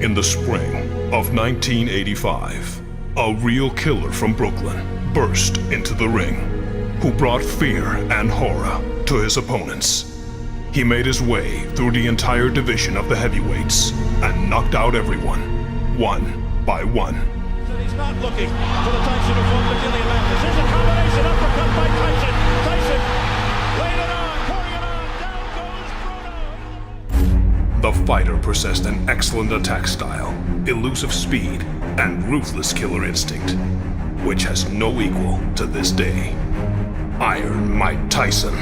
In the spring of 1985, a real killer from Brooklyn burst into the ring, who brought fear and horror to his opponents. He made his way through the entire division of the heavyweights and knocked out everyone, one by one. He's not looking for the Tyson who fought McGinley Atlantis. Here's a combination uppercut by Tyson. Tyson laid it on, carrying it on. Down goes Bruno. The fighter possessed an excellent attack style, elusive speed, and ruthless killer instinct, which has no equal to this day. Iron Mike Tyson.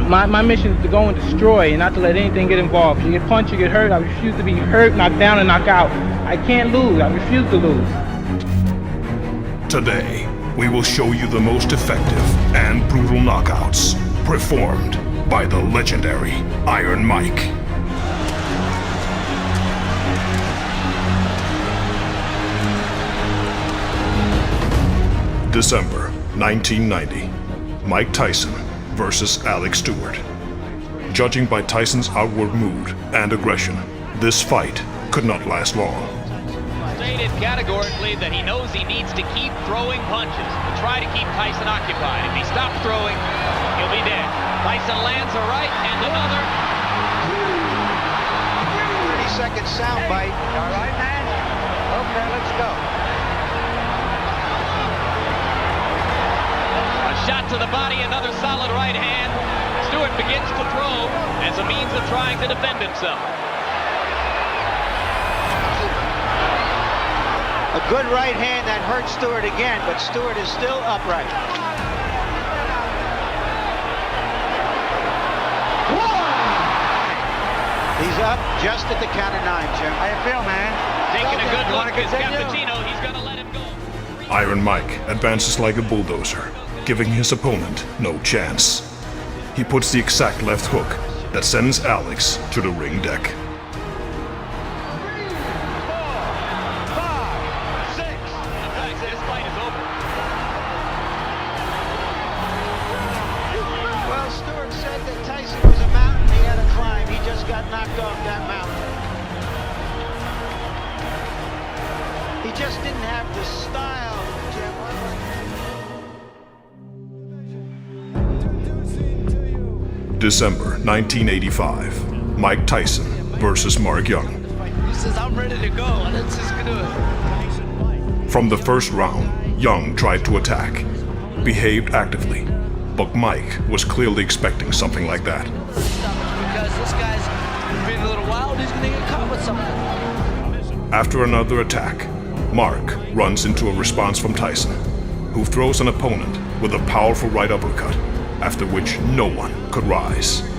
My mission is to go and destroy and not to let anything get involved. You get punched, you get hurt. I refuse to be hurt, knocked down, and knocked out. I can't lose. I refuse to lose. Today, we will show you the most effective and brutal knockouts performed by the legendary Iron Mike. December 1990, Mike Tyson versus Alex Stewart. Judging by Tyson's outward mood and aggression, this fight could not last long. Stated categorically that he knows he needs to keep throwing punches to try to keep Tyson occupied. If he stops throwing, he'll be dead. Tyson lands a right and another. 30-second soundbite. All right, man? Okay, let's go. Shot to the body, another solid right hand. Stewart begins to throw as a means of trying to defend himself. A good right hand that hurt Stewart again, but Stewart is still upright. He's up just at the count of 9, Jim. How you feel, man? Taking a good look at Cappuccino. He's going to let him go. Iron Mike advances like a bulldozer, giving his opponent no chance. He puts the exact left hook that sends Alex to the ring deck. 3, 4, 5, 6. This fight is over. Well, Stewart said that Tyson was a mountain he had to climb. He just got knocked off that mountain. He just didn't have the style, Jim. December 1985, Mike Tyson versus Mark Young. He says, I'm ready to go. Let's just do it. From the first round, Young tried to attack, behaved actively, but Mike was clearly expecting something like that. Because this guy's been a little wild, he's going to get caught with something. After another attack, Mark runs into a response from Tyson, who throws an opponent with a powerful right uppercut, after which no one could rise. Agrees.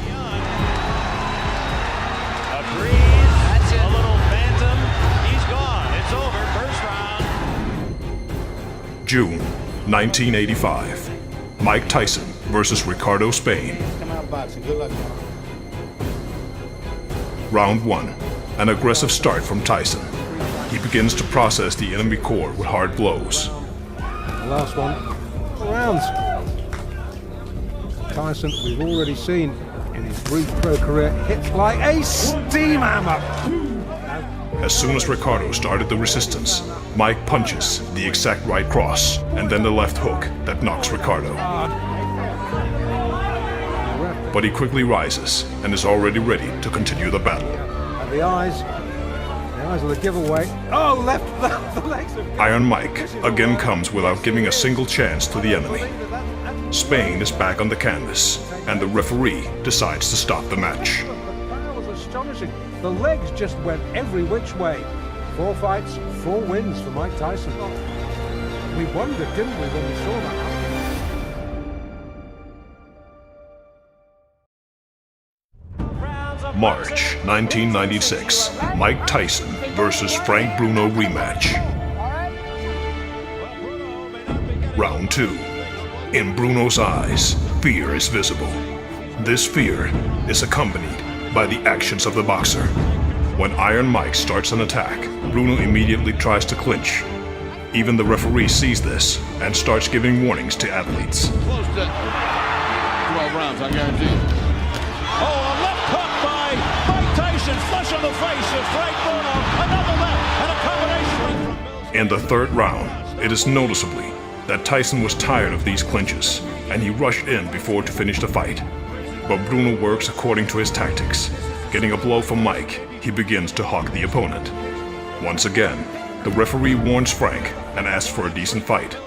That's it. A little phantom. He's gone. It's over. First round. June 1985, Mike Tyson versus Ricardo Spain. Come out boxing. Good luck. Round 1, an aggressive start from Tyson. He begins to process the enemy core with hard blows. The last one, rounds. Tyson, we've already seen in his brief pro career, hits like a steam hammer. As soon as Ricardo started the resistance, Mike punches the exact right cross and then the left hook that knocks Ricardo. But he quickly rises and is already ready to continue the battle. And the eyes are the giveaway. Oh, left, the legs are... Iron Mike again comes without giving a single chance to the enemy. Spain is back on the canvas, and the referee decides to stop the match. The power was astonishing. The legs just went every which way. 4 fights, 4 wins for Mike Tyson. We wondered, didn't we, when we saw that happen? March 1996, Mike Tyson versus Frank Bruno rematch. Round 2. In Bruno's eyes, fear is visible. This fear is accompanied by the actions of the boxer. When Iron Mike starts an attack, Bruno immediately tries to clinch. Even the referee sees this and starts giving warnings to athletes. Close to 12 rounds, I guarantee you. Oh, a left hook by referee. Mike Tyson flush on the face of Frank Bruno. Another left and a combination right from Mills. In the third round, it is noticeably that Tyson was tired of these clinches, and he rushed in before to finish the fight. But Bruno works according to his tactics. Getting a blow from Mike, he begins to hawk the opponent. Once again, the referee warns Frank and asks for a decent fight.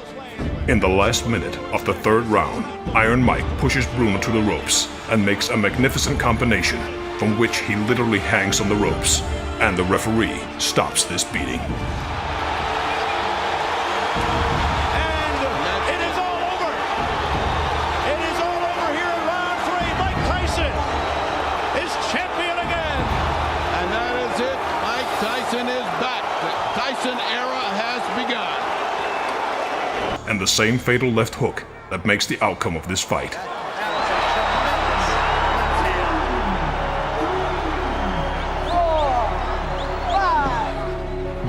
In the last minute of the third round, Iron Mike pushes Bruno to the ropes and makes a magnificent combination from which he literally hangs on the ropes, and the referee stops this beating. And the same fatal left hook that makes the outcome of this fight.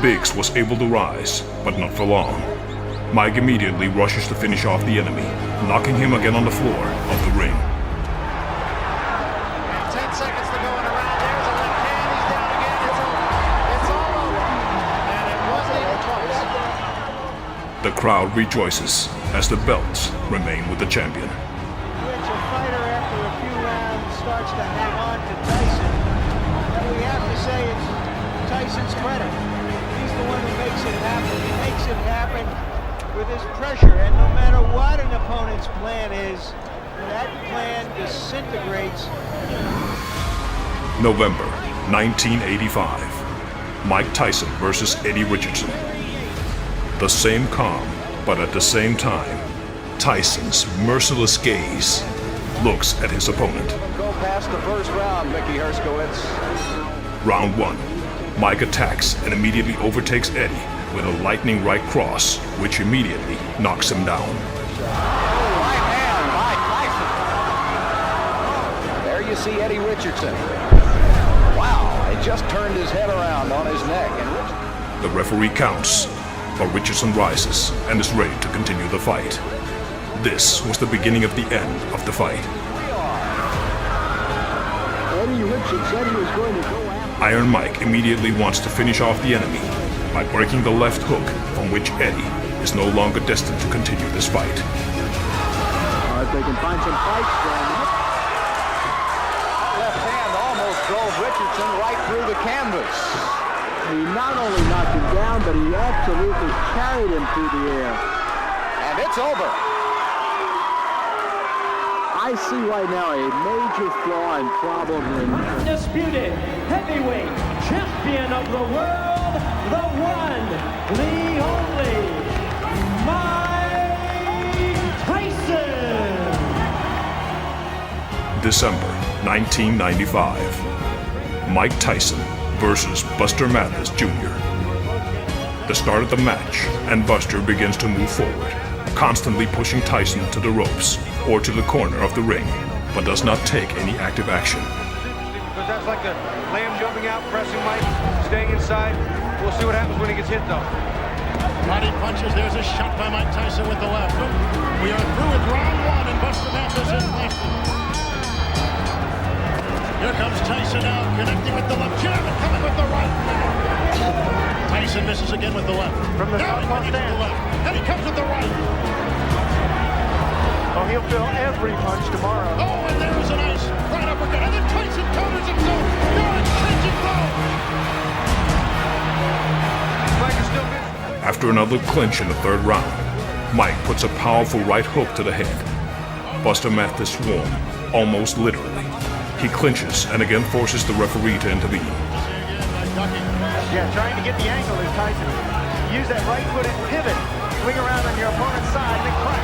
Biggs was able to rise, but not for long. Mike immediately rushes to finish off the enemy, knocking him again on the floor of the ring. 10 seconds to go in the round. There's a left hand. He's down again. It's all over. And it wasn't even twice. The crowd rejoices as the belts remain with the champion. Which a fighter after a few rounds starts to hang on to Tyson. And we have to say it's Tyson's credit. He's the one who makes it happen. He makes it happen with his pressure. And no matter what an opponent's plan is, that plan disintegrates. November 1985. Mike Tyson versus Eddie Richardson. The same calm, but at the same time, Tyson's merciless gaze looks at his opponent. Go past the first round, Mickey Herskowitz. Round 1. Mike attacks and immediately overtakes Eddie with a lightning right cross, which immediately knocks him down. Right hand by Tyson. There you see Eddie Richardson. Wow, he just turned his head around on his neck. And The referee counts, but Richardson rises and is ready to continue the fight. This was the beginning of the end of the fight. Eddie Richardson said he was going to go after. Iron Mike immediately wants to finish off the enemy by breaking the left hook, from which Eddie is no longer destined to continue this fight. If they can find some fights then. Left hand almost drove Richardson right through the canvas. He not only knocked him down, but he absolutely carried him through the air. And it's over. I see right now a major flaw and problem in... Undisputed heavyweight champion of the world, the one, the only, Mike Tyson. December 1995. Mike Tyson versus Buster Mathis Jr. The start of the match, and Buster begins to move forward, constantly pushing Tyson to the ropes or to the corner of the ring, but does not take any active action. Because that's like the lamb jumping out, pressing Mike, staying inside. We'll see what happens when he gets hit, though. Body punches. There's a shot by Mike Tyson with the left. We are through with round 1, and Buster Mathis is left. Here comes Tyson now, connecting with the left jab and coming with the right. Tyson misses again with the left. From the southpaw stand. And he comes with the right. Oh, he'll feel every punch tomorrow. Oh, and there was a nice right uppercut. And then Tyson counters himself. Now it's Tyson blow. Mike is still good. After another clinch in the third round, Mike puts a powerful right hook to the head. Buster Mathis swarm, almost literally. He clinches and again forces the referee to intervene. Yeah, trying to get the angle is Tyson. Use that right foot and pivot. Swing around on your opponent's side and crack.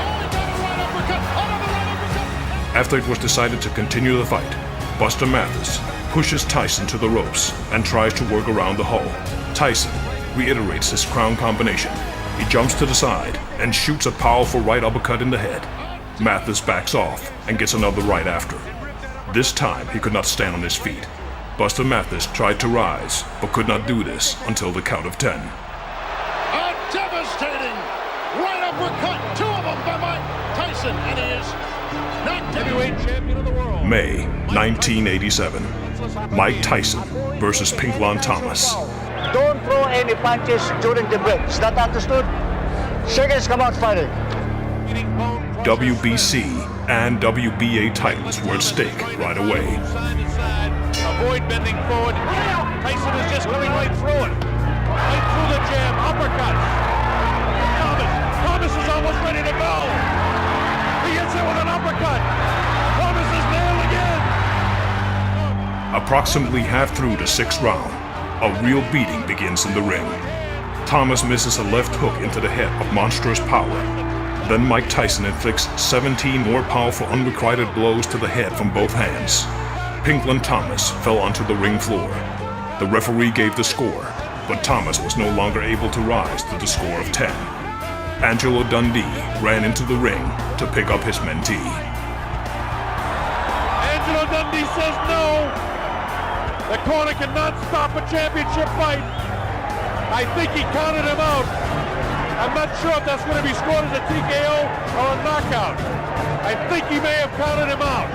After it was decided to continue the fight, Buster Mathis pushes Tyson to the ropes and tries to work around the hole. Tyson reiterates his crown combination. He jumps to the side and shoots a powerful right uppercut in the head. Mathis backs off and gets another right after. This time he could not stand on his feet. Buster Mathis tried to rise, but could not do this until the count of 10. A devastating right uppercut, 2 of them by Mike Tyson, and he is not heavyweight champion of the world. May 1987. Mike Tyson versus Pinklon Thomas. Don't throw any punches during the break. Is that understood? Seconds come out fighting. WBC and WBA titles were at stake right away. Avoid bending forward. Tyson is just coming right through it. Right through the jab. Uppercut. Thomas is almost ready to go. He hits it with an uppercut. Thomas is nailed again. Approximately half through the sixth round, a real beating begins in the ring. Thomas misses a left hook into the head of monstrous power. Then Mike Tyson inflicts 17 more powerful unrequited blows to the head from both hands. Pinklon Thomas fell onto the ring floor. The referee gave the score, but Thomas was no longer able to rise to the score of 10. Angelo Dundee ran into the ring to pick up his mentee. Angelo Dundee says no. The corner cannot stop a championship fight. I think he counted him out. I'm not sure if that's going to be scored as a TKO or a knockout. I think he may have counted him out.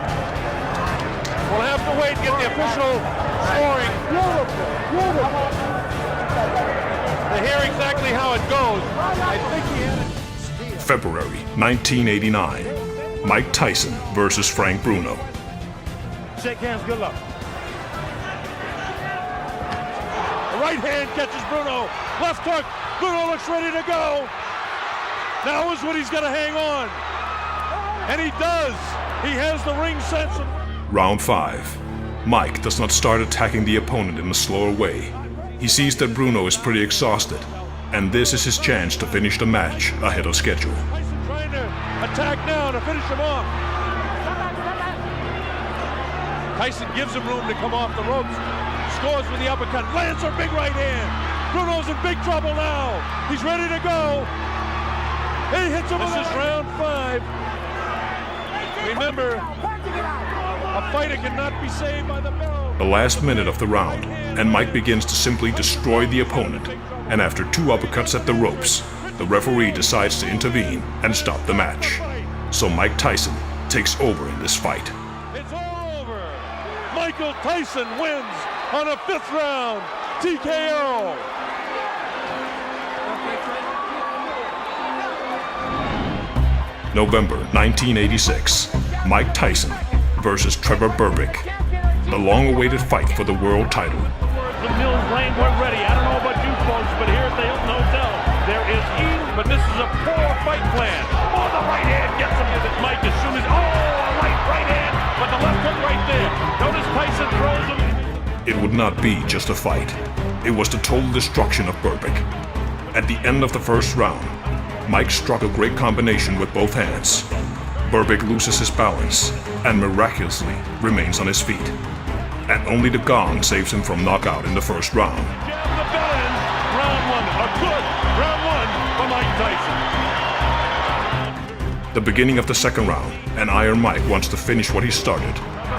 We'll have to wait and get the official scoring to hear exactly how it goes. I think he had it. February 1989. Mike Tyson versus Frank Bruno. Shake hands, good luck. The right hand catches Bruno. Left hook. Bruno looks ready to go. Now is when he's got to hang on. And he does. He has the ring sense. Round 5. Mike does not start attacking the opponent in a slower way. He sees that Bruno is pretty exhausted, and this is his chance to finish the match ahead of schedule. Tyson trying to attack now to finish him off. Tyson gives him room to come off the ropes. Scores with the uppercut. Lands a big right hand. Bruno's in big trouble now. He's ready to go. He hits him. This is round 5. Remember, a fighter cannot be saved by the bell. The last minute of the round, and Mike begins to simply destroy the opponent. And after 2 uppercuts at the ropes, the referee decides to intervene and stop the match. So Mike Tyson takes over in this fight. It's all over. Michael Tyson wins on a 5th round TKO. November 1986. Mike Tyson versus Trevor Berbick. The long-awaited fight for the world title. The Mills Lane, we're ready. I don't know about you folks, but here at the Hilton Hotel, there is but this is a poor fight plan. Oh, the right hand gets him with Mike as soon as, a right hand, but the left hook right there. Notice Tyson throws him. It would not be just a fight. It was the total destruction of Berbick. At the end of the first round, Mike struck a great combination with both hands. Berbick loses his balance and miraculously remains on his feet. And only the gong saves him from knockout in the first round. Jab the bell in. Round 1, a good round 1 for Mike Tyson. The beginning of the second round, and Iron Mike wants to finish what he started.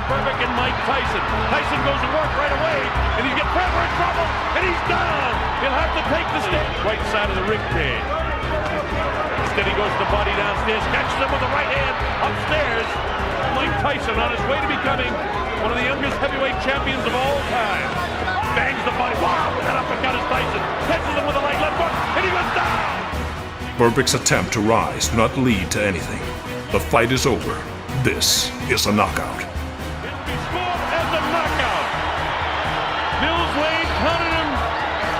Berbick and Mike Tyson. Tyson goes to work right away, and he's got Trevor in trouble, and he's down. He'll have to take the stage. Right side of the ring cage. Instead he goes to the body downstairs, catches him with the right hand upstairs. Mike Tyson on his way to becoming one of the youngest heavyweight champions of all time. Bangs the body. Wow, with that uppercut is Tyson. Catches him with the right left hook, and he goes down. Berbick's attempt to rise did not lead to anything. The fight is over. This is a knockout. It'll be scored as a knockout. Mills Lane counted him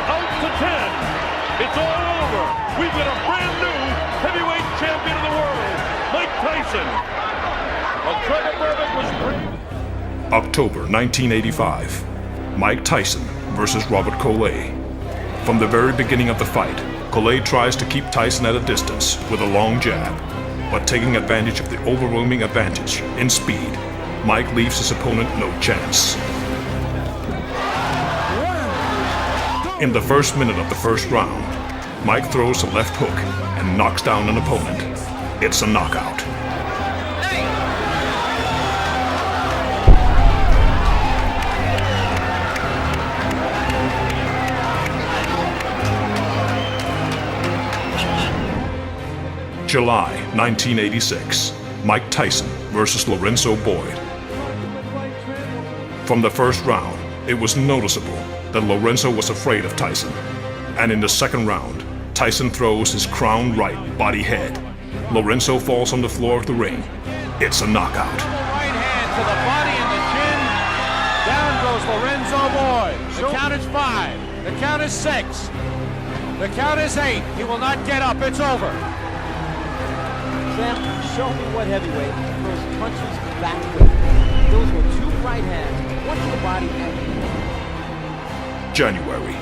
out to 10. It's all over. We've got a brand new heavyweight champion of the world, Mike Tyson. Well, Trevor Berbick was brave. October 1985. Mike Tyson versus Robert Collet. From the very beginning of the fight, Collet tries to keep Tyson at a distance with a long jab, but taking advantage of the overwhelming advantage in speed, Mike leaves his opponent no chance. In the first minute of the first round, Mike throws a left hook and knocks down an opponent. It's a knockout. July 1986. Mike Tyson versus Lorenzo Boyd. From the first round, it was noticeable that Lorenzo was afraid of Tyson. And in the second round, Tyson throws his crown right body head. Lorenzo falls on the floor of the ring. It's a knockout. Right hand to the body and the chin. Down goes Lorenzo Boy. The count is 5. The count is 6. The count is 8. He will not get up. It's over. Sam, show me what heavyweight throws punches back with. Those were 2 right hands, one to the body and January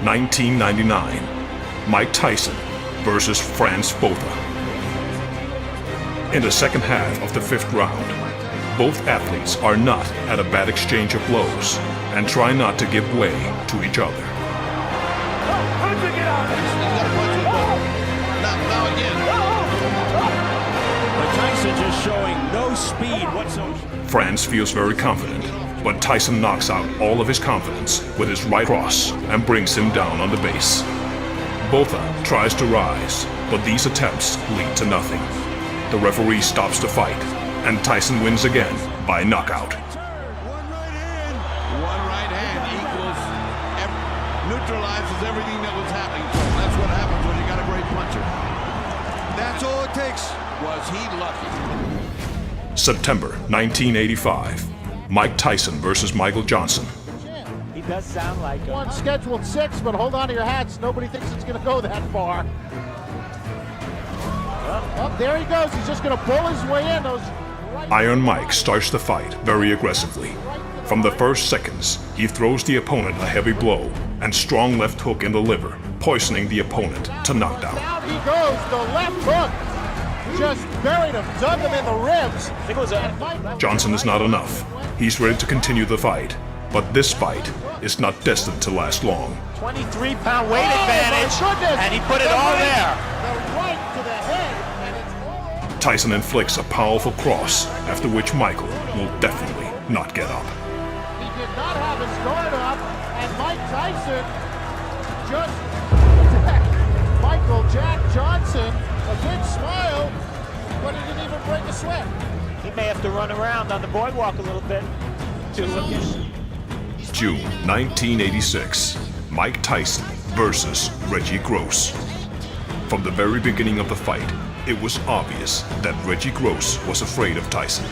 1999. Mike Tyson versus Franz Botha. In the second half of the 5th round, both athletes are not at a bad exchange of blows and try not to give way to each other. Tyson just showing no speed whatsoever. Franz feels very confident, but Tyson knocks out all of his confidence with his right cross and brings him down on the base. Botha tries to rise, but these attempts lead to nothing. The referee stops the fight, and Tyson wins again by knockout. One right hand equals, neutralizes everything that was happening. So that's what happens when you got a great puncher. That's all it takes. Was he lucky? September 1985. Mike Tyson versus Michael Johnson. he does sound like a... One scheduled 6, but hold on to your hats. Nobody thinks it's going to go that far. Oh, there he goes. He's just going to pull his way in. Iron Mike starts the fight very aggressively. From the first seconds, he throws the opponent a heavy blow and strong left hook in the liver, poisoning the opponent to knockdown. Down he goes, the left hook. Just buried him, dug him in the ribs. Johnson is not enough. He's ready to continue the fight, but this fight is not destined to last long. 23-pound weight advantage, and he put it all there. The right to the head, and it's all... Tyson inflicts a powerful cross, after which Michael will definitely not get up. He did not have his guard up, and Mike Tyson just Michael Jack Johnson, a big smile, but he didn't even break a sweat. He may have to run around on the boardwalk a little bit. June 1986, Mike Tyson versus Reggie Gross. From the very beginning of the fight, it was obvious that Reggie Gross was afraid of Tyson.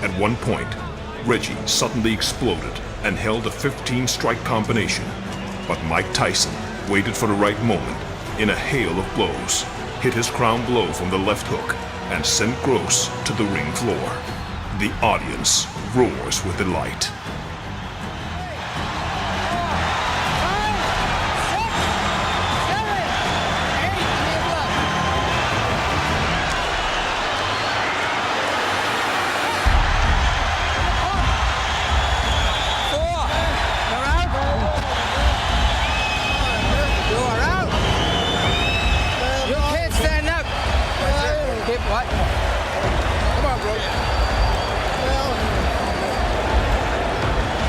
At one point, Reggie suddenly exploded and held a 15-strike combination. But Mike Tyson waited for the right moment in a hail of blows, hit his crown blow from the left hook, and sent Gross to the ring floor. The audience roars with delight. What? Come on, bro.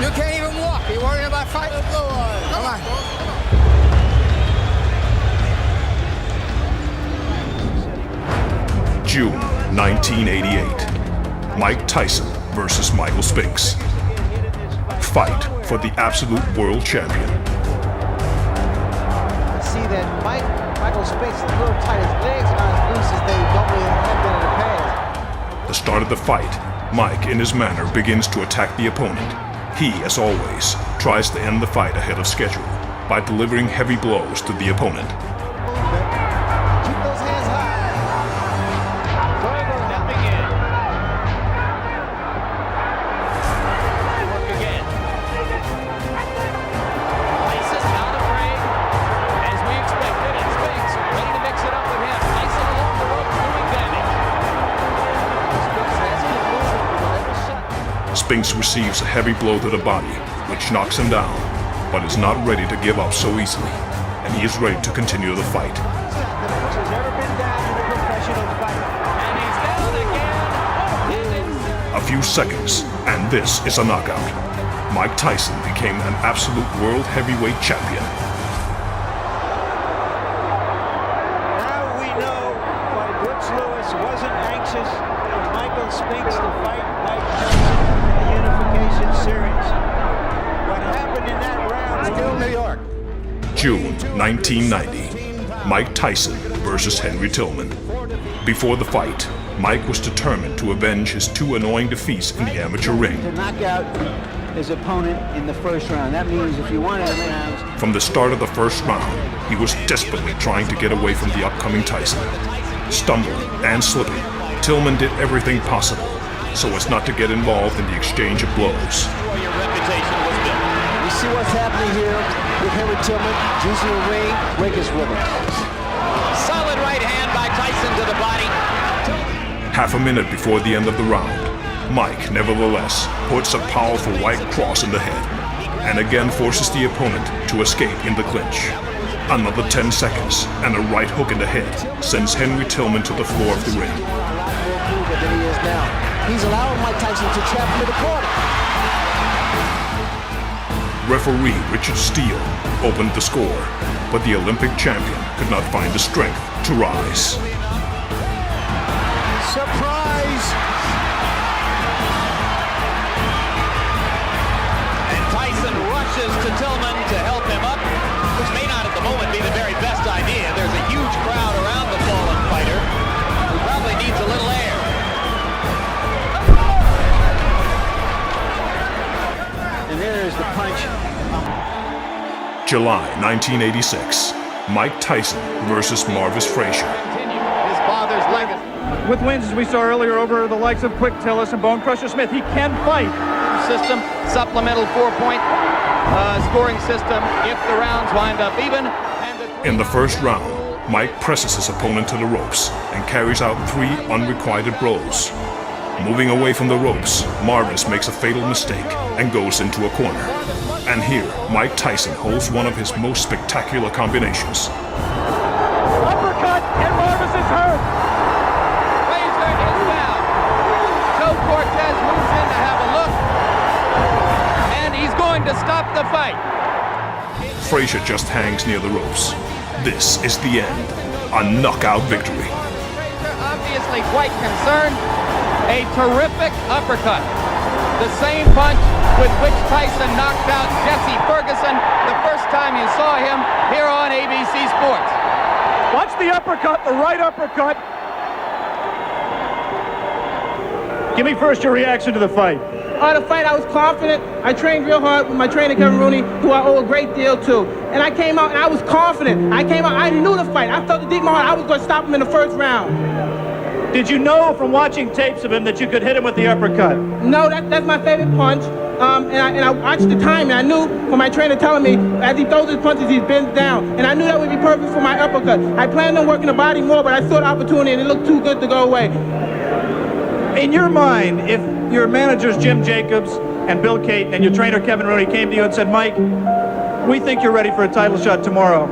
You can't even walk. Are you worrying about fighting? Come on. June 1988. Mike Tyson versus Michael Spinks. Fight for the absolute world champion. See that Michael Spinks is a little tight. His legs are not as loose as they normally have been in the past. The start of the fight, Mike, in his manner, begins to attack the opponent. He, as always, tries to end the fight ahead of schedule by delivering heavy blows to the opponent. Keep those hands high. Stepping in. Work again. Tyson not afraid, as we expected, and Spinks ready to mix it up with him. Tyson along the rope doing damage. Spinks receives a heavy blow to the body, which knocks him down, but is not ready to give up so easily, and he is ready to continue the fight. The punch has ever been down in a professional fight. And he's few seconds, and this is a knockout. Mike Tyson became an absolute world heavyweight champion. Now we know why Brooks Lewis wasn't anxious for Michael Spinks to fight Mike Tyson in the unification series. What happened in that round? Still New York. June 1990. Mike Tyson versus Henry Tillman. Before the fight, Mike was determined to avenge his two annoying defeats in the amateur ring. To knock out his opponent in the first round. That means if you wanted the rounds. From the start of the first round, he was desperately trying to get away from the upcoming Tyson. Stumbling and slipping, Tillman did everything possible so as not to get involved in the exchange of blows. Your reputation was built. You see what's happening here with Henry Tillman using the ring, break his rhythm. Solid right hand by Tyson to the body. Half a minute before the end of the round, Mike, nevertheless, puts a powerful right cross in the head and again forces the opponent to escape in the clinch. Another 10 seconds and a right hook in the head sends Henry Tillman to the floor of the ring. Than he is now. He's allowing Mike Tyson to trap him in the corner. Referee Richard Steele opened the score, but the Olympic champion could not find the strength to rise. Surprise! And Tyson rushes to Tillman to help him up, which may not at the moment be the very best idea. There's a huge crowd around the fallen fighter who probably needs a little air. And there is the punch. July 1986. Mike Tyson versus Marvis Frazier. His father's legacy. With wins, as we saw earlier, over the likes of Quick Tillis and Bone Crusher Smith, he can fight. System, supplemental 4-point scoring system if the rounds wind up even. In the first round, Mike presses his opponent to the ropes and carries out 3 unrequited blows. Moving away from the ropes, Marvis makes a fatal mistake and goes into a corner. And here, Mike Tyson holds one of his most spectacular combinations. Uppercut, and Marvis is hurt. Frazier is down. Joe Cortez moves in to have a look, and he's going to stop the fight. Frazier just hangs near the ropes. This is the end. A knockout victory. Frazier obviously quite concerned. A terrific uppercut. The same punch with which Tyson knocked out Jesse Ferguson the first time you saw him here on ABC Sports. Watch the uppercut, the right uppercut. Give me first your reaction to the fight. The fight, I was confident. I trained real hard with my trainer, Kevin Rooney, who I owe a great deal to. And I came out and I was confident. I knew the fight. I felt it deep in my heart. I was going to stop him in the first round. Did you know from watching tapes of him that you could hit him with the uppercut? No, that's my favorite punch. And I watched the time, and I knew from my trainer telling me, as he throws his punches, he's bent down. And I knew that would be perfect for my uppercut. I planned on working the body more, but I saw the opportunity, and it looked too good to go away. In your mind, if your managers Jim Jacobs and Bill Caton and your trainer Kevin Rooney came to you and said, Mike, we think you're ready for a title shot tomorrow,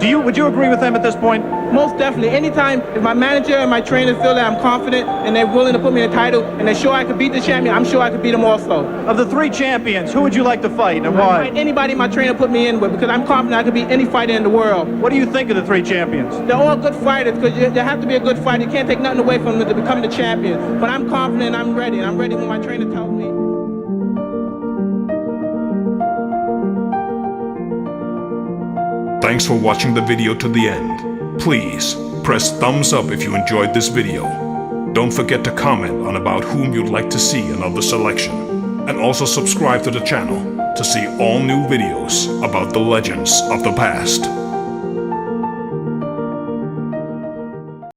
would you agree with them at this point? Most definitely. Anytime if my manager and my trainer feel that I'm confident and they're willing to put me in a title and they're sure I could beat the champion, I'm sure I could beat them also. Of the 3 champions, who would you like to fight and why? I'd fight anybody my trainer put me in with because I'm confident I could beat any fighter in the world. What do you think of the 3 champions? They're all good fighters because you have to be a good fighter. You can't take nothing away from them to become the champion. But I'm confident, I'm ready, and I'm ready when my trainer tells me. Thanks for watching the video to the end. Please press thumbs up if you enjoyed this video. Don't forget to comment on about whom you'd like to see another selection. And also subscribe to the channel to see all new videos about the legends of the past.